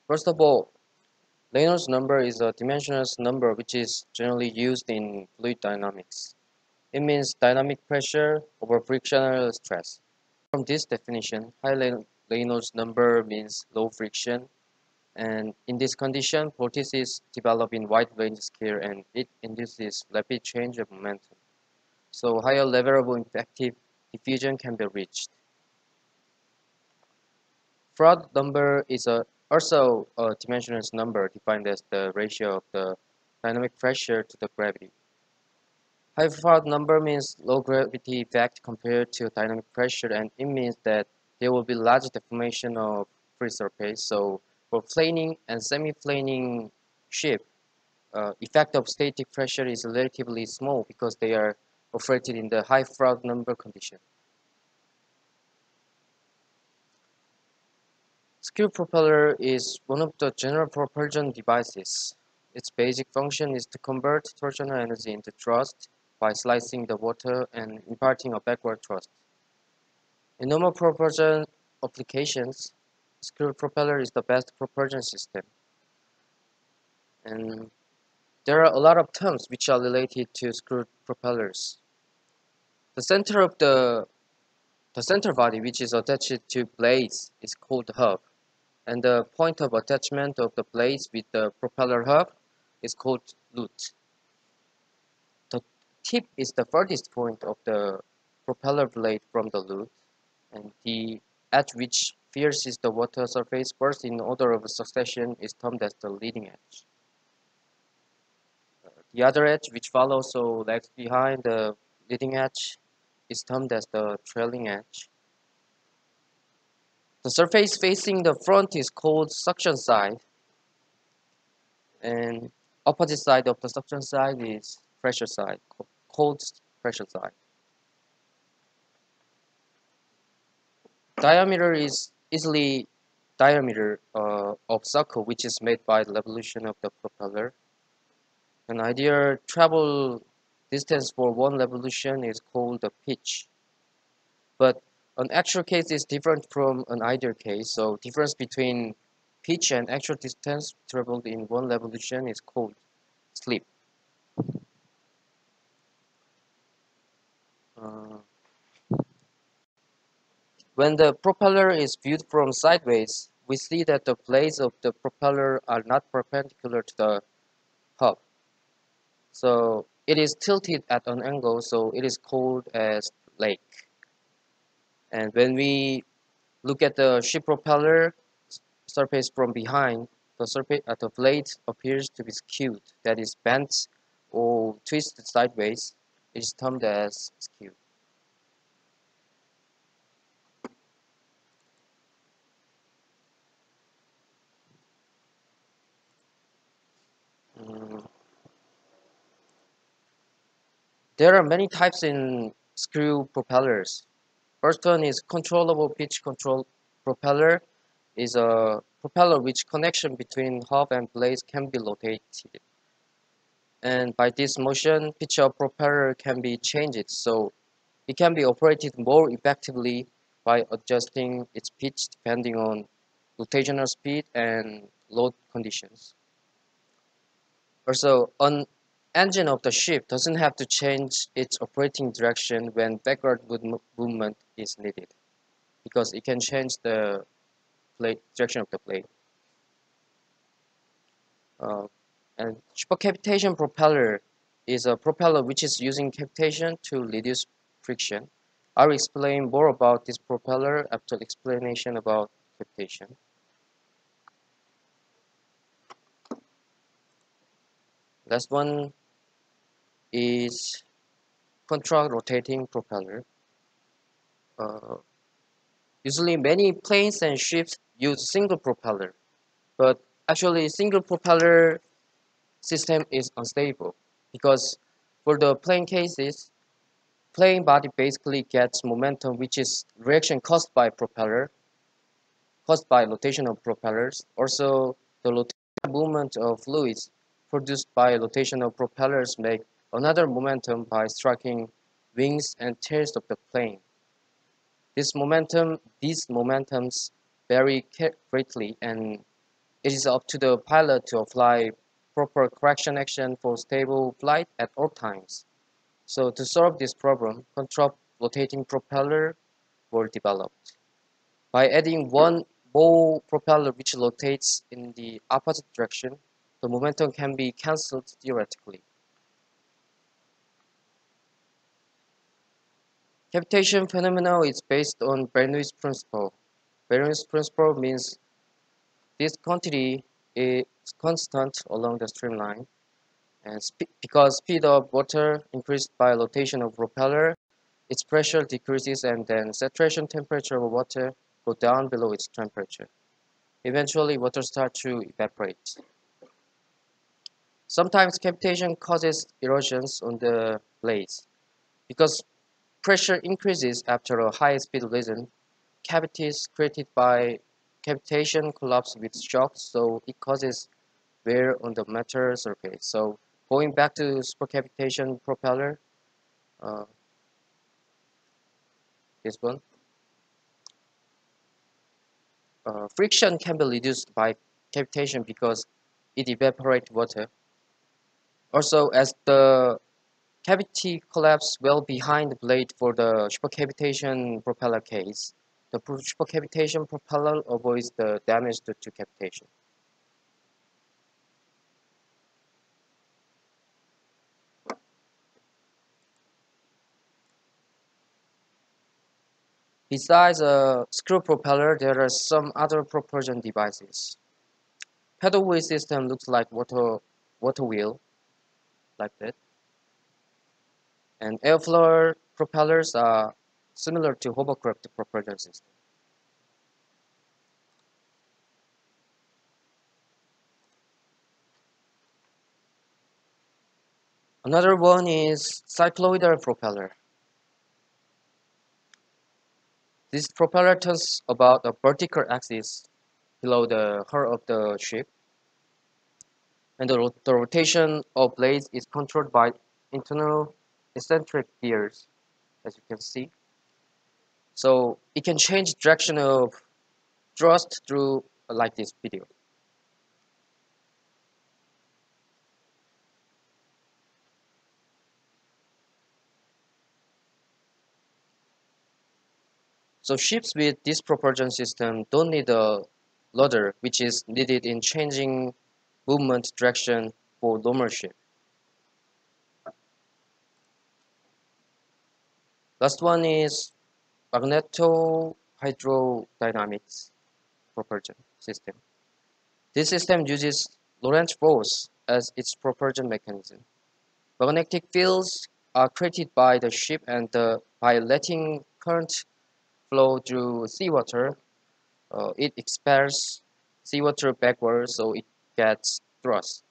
First of all, Reynolds number is a dimensionless number which is generally used in fluid dynamics. It means dynamic pressure over frictional stress. From this definition, Reynolds number means low friction, and in this condition, vortices develop in wide range scale and it induces rapid change of momentum. So higher level of effective diffusion can be reached. Froude number is also a dimensionless number defined as the ratio of the dynamic pressure to the gravity. High Froude number means low gravity effect compared to dynamic pressure, and it means that there will be large deformation of free surface. So for planing and semi-planing ship, effect of static pressure is relatively small because they are operated in the high Froude number condition. Screw propeller is one of the general propulsion devices. Its basic function is to convert torsional energy into thrust by slicing the water and imparting a backward thrust. In normal propulsion applications, screw propeller is the best propulsion system. And there are a lot of terms which are related to screw propellers. The center of the center body, which is attached to blades, is called the hub, and the point of attachment of the blades with the propeller hub is called loot. The tip is the furthest point of the propeller blade from the loot, and the edge which pierces the water surface first in order of succession is termed as the leading edge. The other edge which follows, so lags behind the leading edge, is termed as the trailing edge. The surface facing the front is called suction side, and opposite side of the suction side is pressure side, cold pressure side. Diameter is easily diameter of circle, which is made by the revolution of the propeller. An ideal travel distance for one revolution is called the pitch. But an actual case is different from an ideal case, so difference between pitch and actual distance traveled in one revolution is called slip. When the propeller is viewed from sideways, we see that the blades of the propeller are not perpendicular to the hub. So it is tilted at an angle, so it is called as lake. And when we look at the ship propeller surface from behind, the surface at the blade appears to be skewed, that is bent or twisted sideways. It is termed as skew. Mm. There are many types in screw propellers. First one is controllable pitch control propeller. Is a propeller which connection between hub and blades can be rotated. And by this motion, pitch of propeller can be changed, so it can be operated more effectively by adjusting its pitch depending on rotational speed and load conditions. Also, an engine of the ship doesn't have to change its operating direction when backward movement is needed, because it can change the direction of the blade. And supercavitation propeller is a propeller which is using cavitation to reduce friction. I'll explain more about this propeller after explanation about cavitation. Last one is contra-rotating propeller. Usually many planes and ships use single propeller, but actually single propeller system is unstable because for the plane cases, plane body basically gets momentum, which is reaction caused by propeller, caused by rotation of propellers. Also, the rotational movement of fluids produced by rotation of propellers make another momentum by striking wings and tails of the plane. These momentums vary greatly, and It is up to the pilot to apply proper correction action for stable flight at all times. So to solve this problem, control rotating propeller were developed. By adding one bow propeller which rotates in the opposite direction, the momentum can be cancelled theoretically. Cavitation phenomena is based on Bernoulli's principle. Bernoulli's principle means this quantity is constant along the streamline, and because speed of water increased by rotation of propeller, its pressure decreases and then saturation temperature of water go down below its temperature. Eventually, water starts to evaporate. Sometimes cavitation causes erosions on the blades. Because pressure increases after a high-speed lesion, cavities created by cavitation collapse with shock, so it causes wear on the metal surface. So going back to supercavitation propeller, uh, this one, friction can be reduced by cavitation because it evaporates water. Also, as the cavity collapses well behind the blade for the supercavitation propeller case, the supercavitation propeller avoids the damage due to cavitation. Besides a screw propeller, there are some other propulsion devices. Pedal wheel system looks like water wheel, like that. And airflow propellers are similar to hovercraft propulsion system. Another one is cycloidal propeller. This propeller turns about a vertical axis below the hull of the ship, and the rotation of blades is controlled by internal eccentric gears, as you can see. So it can change direction of thrust through like this video. So ships with this propulsion system don't need a rudder, which is needed in changing movement direction for normal ship. Last one is magneto-hydrodynamics propulsion system. This system uses Lorentz force as its propulsion mechanism. Magnetic fields are created by the ship and by letting current flow through seawater, it expels seawater backwards so it gets thrust.